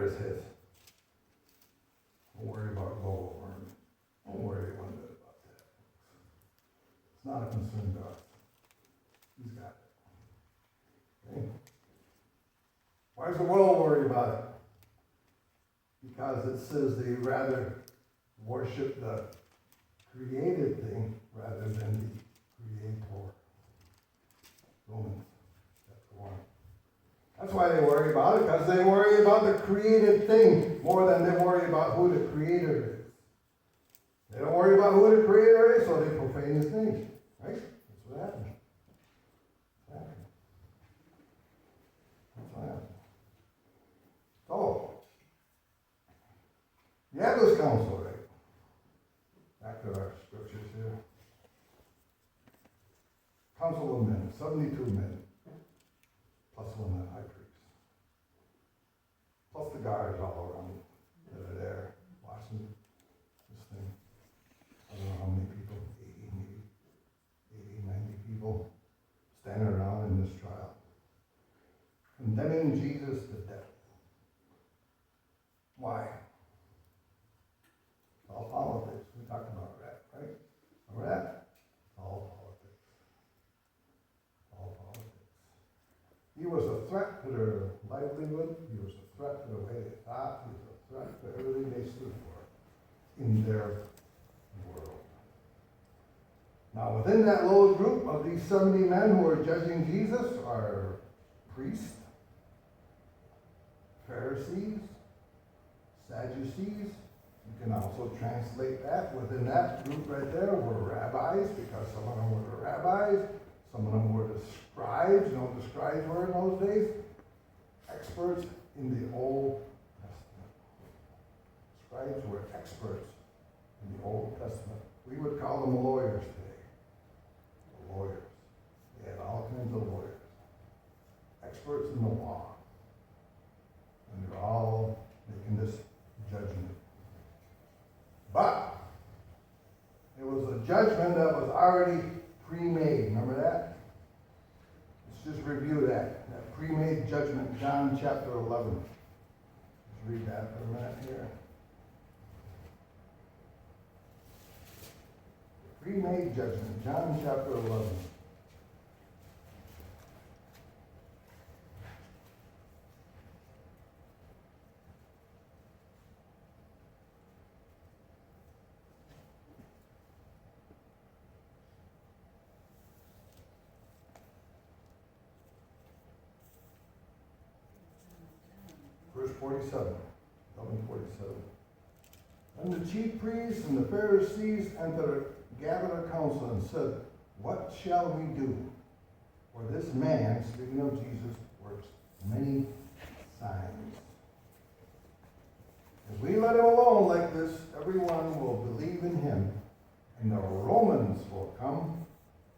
is his. Don't worry about global warming. Don't worry one bit about that. It's not a concern to us. He's got it. Okay? Why does the world worry about it? Because it says they rather worship the created thing rather than the creator. Romans chapter 1. That's why they worry about it, because they worry about the created thing more than they worry about who the creator is. They don't worry about who the creator is, so they profane his name. Right? That's what happened. That's what happened. So, you have this council, right? Back to our scriptures here. Council of men, 72 men, plus one high priest. Plus the guards all around that are there watching this thing. I don't know how many people, 80, maybe 80, 90 people standing around in this trial. Condemning Jesus to death. Why? It's all politics. We talked about that, right? Remember that? It's all politics. All politics. He was a threat to their livelihood. He was a threat to the way they thought. He was a threat to everything they stood for in their world. Now, within that little group of these 70 men who are judging Jesus are priests, Pharisees, Sadducees. You can also translate that. Within that group right there were rabbis, because some of them were the rabbis, some of them were the scribes. You know what the scribes were in those days? Experts in the Old Testament. Scribes were experts in the Old Testament. We would call them lawyers today. Lawyers. They had all kinds of lawyers. Experts in the law. And they're all making this judgment. But it was a judgment that was already pre-made. Remember that? Let's just review that. That pre-made judgment, John chapter 11. Let's read that for a minute here. The pre-made judgment, John chapter 11. Verse 47, 11:47. And the chief priests and the Pharisees gathered a council and said, "What shall we do? For this man," speaking of Jesus, "works many signs. If we let him alone like this, everyone will believe in him, and the Romans will come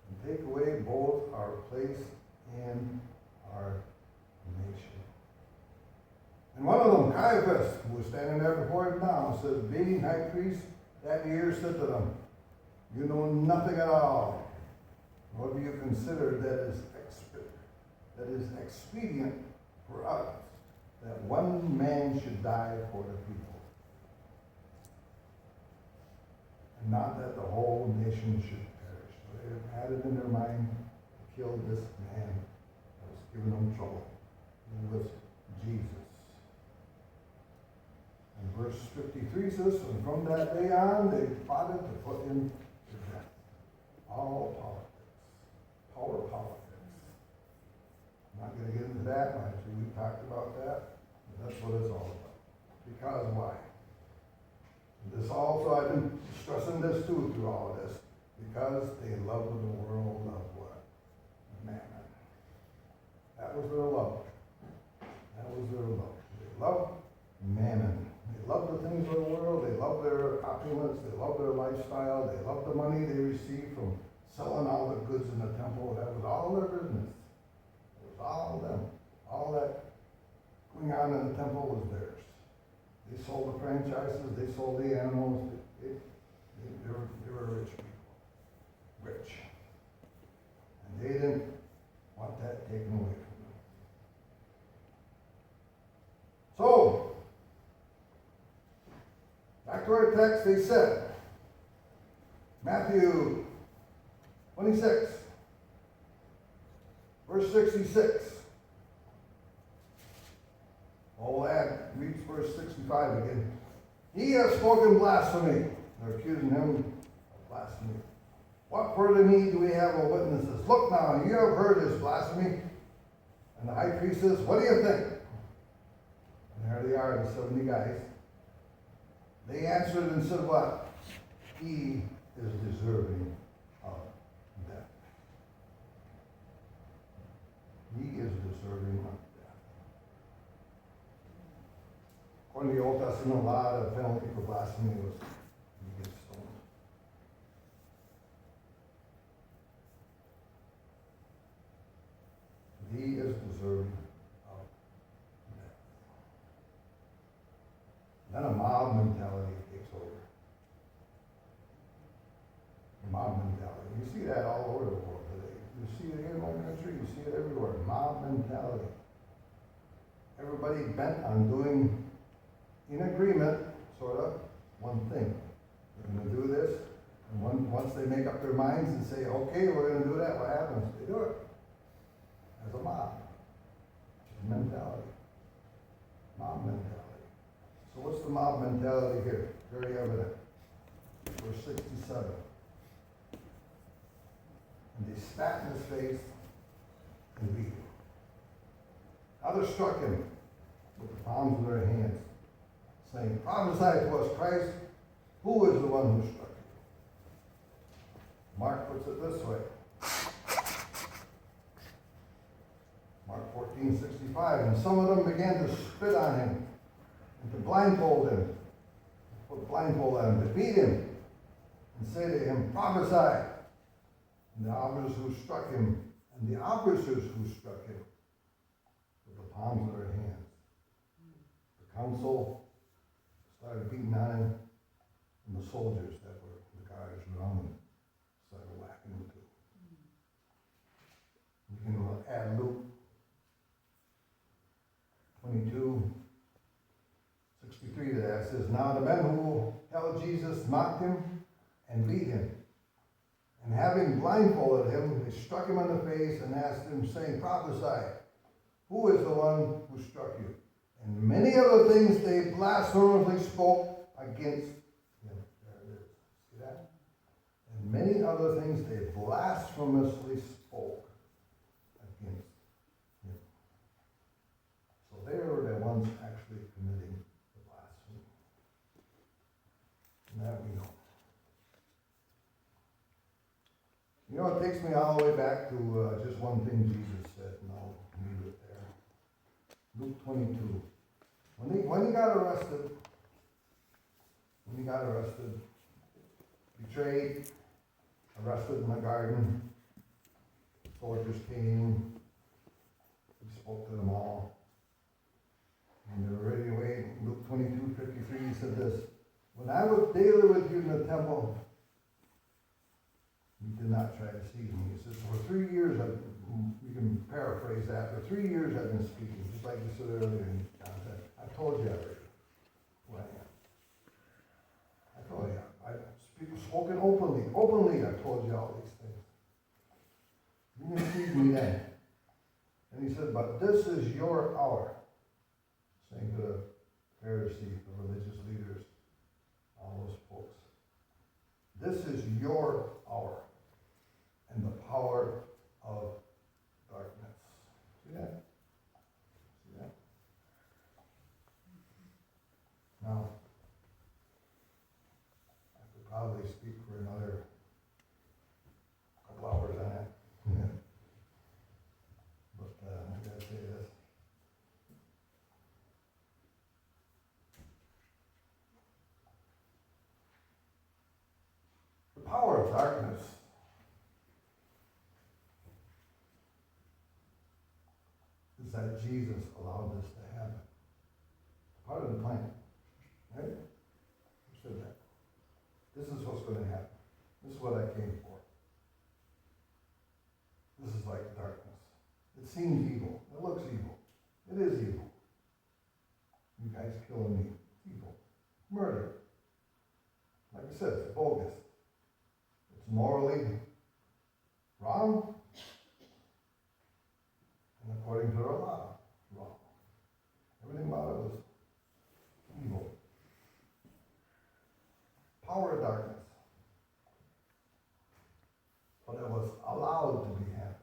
and take away both our place and our nation." And one of them, Caiaphas, who was standing there before him now, says, being high priest that year, said to them, "You know nothing at all. Nor do you consider that is expedient for us, that one man should die for the people, and not that the whole nation should perish." So they had it in their mind to kill this man that was giving them trouble. It was Jesus. And verse 53 says, "And from that day on, they plotted to put him to death." All politics. Power politics. I'm not going to get into that much. We talked about that. But that's what it's all about. Because why? And this also, I've been stressing this too through all of this. Because they love the world of what? Mammon. That was their love. That was their love. They loved mammon. They love the things of the world. They love their opulence. They love their lifestyle. They love the money they receive from selling all the goods in the temple. That was all their business. It was all them. All that going on in the temple was theirs. They sold the franchises. They sold the animals. They were rich people. Rich. And they didn't want that taken away from them. So, to our text, they said, Matthew 26, verse 66. Old lad reads verse 65 again. He has spoken blasphemy. They're accusing him of blasphemy. What further need do we have of witnesses? Look now, you have heard his blasphemy. And the high priest says, what do you think? And there they are, the 70 guys. They answered and said what? He is deserving of death. He is deserving of death. According to the Old Testament law, the penalty for blasphemy was you get stoned. He is deserving of death. Then a mob mentality takes over. A mob mentality. You see that all over the world today. You see it here in our country, you see it everywhere. Mob mentality. Everybody bent on doing, in agreement, sort of, one thing. We're going to do this, and once they make up their minds and say, okay, we're going to do that, what happens? They do it. As a mob. Mentality. Mob mentality. So what's the mob mentality here? Very evident. Verse 67. And they spat in his face and beat him. Others struck him with the palms of their hands, saying, prophesy to us, Christ, who is the one who struck you? Mark puts it this way. Mark 14:65, and some of them began to spit on him, and to blindfold him, put a blindfold on him, to beat him, and say to him, prophesy. And the officers who struck him, with the palms of their hands. The council started beating on him, and the soldiers that were the guards around him started whacking him too. You can add Luke 22:63 to that. It says, now the men who held Jesus mocked him and beat him. And having blindfolded him, they struck him on the face and asked him, saying, prophesy, who is the one who struck you? And many other things they blasphemously spoke against him. There it is. See that? And many other things they blasphemously spoke against him. So they were the ones actually committing the blasphemy. And that we know. You know, it takes me all the way back to just one thing Jesus said, and I'll leave it there. Luke 22. When he got arrested, betrayed, arrested in the garden, soldiers came, he spoke to them all, and they were ready to wait. Luke 22:53, he said this, when I was daily with you in the temple, you did not try to seize me. He says, for 3 years, you can paraphrase that, for 3 years I've been speaking, just like you said earlier in John said, I told you already who I am. I told you, I've spoken openly. Openly I told you all these things. You didn't seize me then. And he said, but this is your hour. Saying to the Pharisees, the religious leaders, all those folks. This is your hour. And the power of darkness. See that? See that? Now, I could probably speak for another couple hours on it. But I gotta say this. The power of darkness is that Jesus allowed this to happen. Part of the plan. Right? Who said that? This is what's going to happen. This is what I came for. This is like darkness. It seems evil. It looks evil. It is evil. You guys killing me. It's evil. Murder. according to their law, wrong. Everything about it was evil. Power of darkness. But it was allowed to be happening.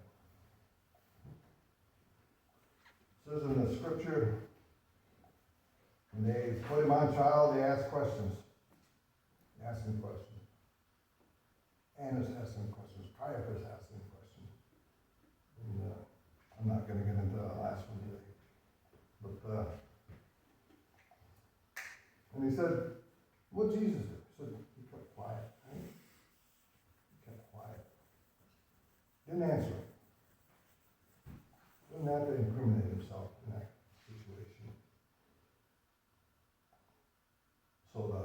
It says in the scripture, when they put him on trial, they asked questions. Asking questions. Annas asking questions. Caiaphas asking questions. And I'm not going to get into the last one today. But, and he said, what Jesus did? He said, he kept quiet. Right? He kept quiet. Didn't answer him. Didn't have to incriminate himself in that situation. So the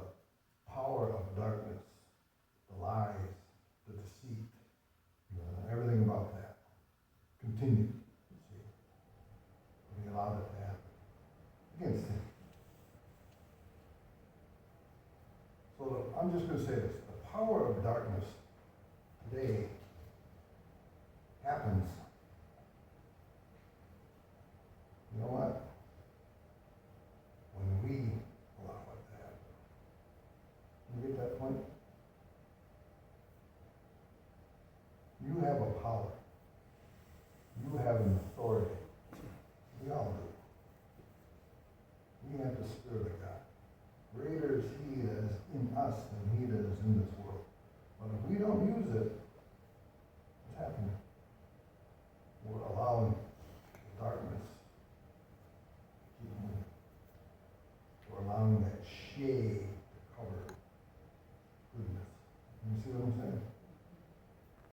power of darkness, the lies, the deceit, everything about that continued. See, and he allowed it to happen against him. So I'm just going to say this: the power of darkness today happens. You know what? When we allow it to happen. You get that point? You have a power. You have an authority. We all do. We have the Spirit of God. Greater is He that is in us than he that is in this world. But if we don't use it, what's happening? We're allowing darkness to keep moving. We're allowing that shade to cover goodness. You see what I'm saying?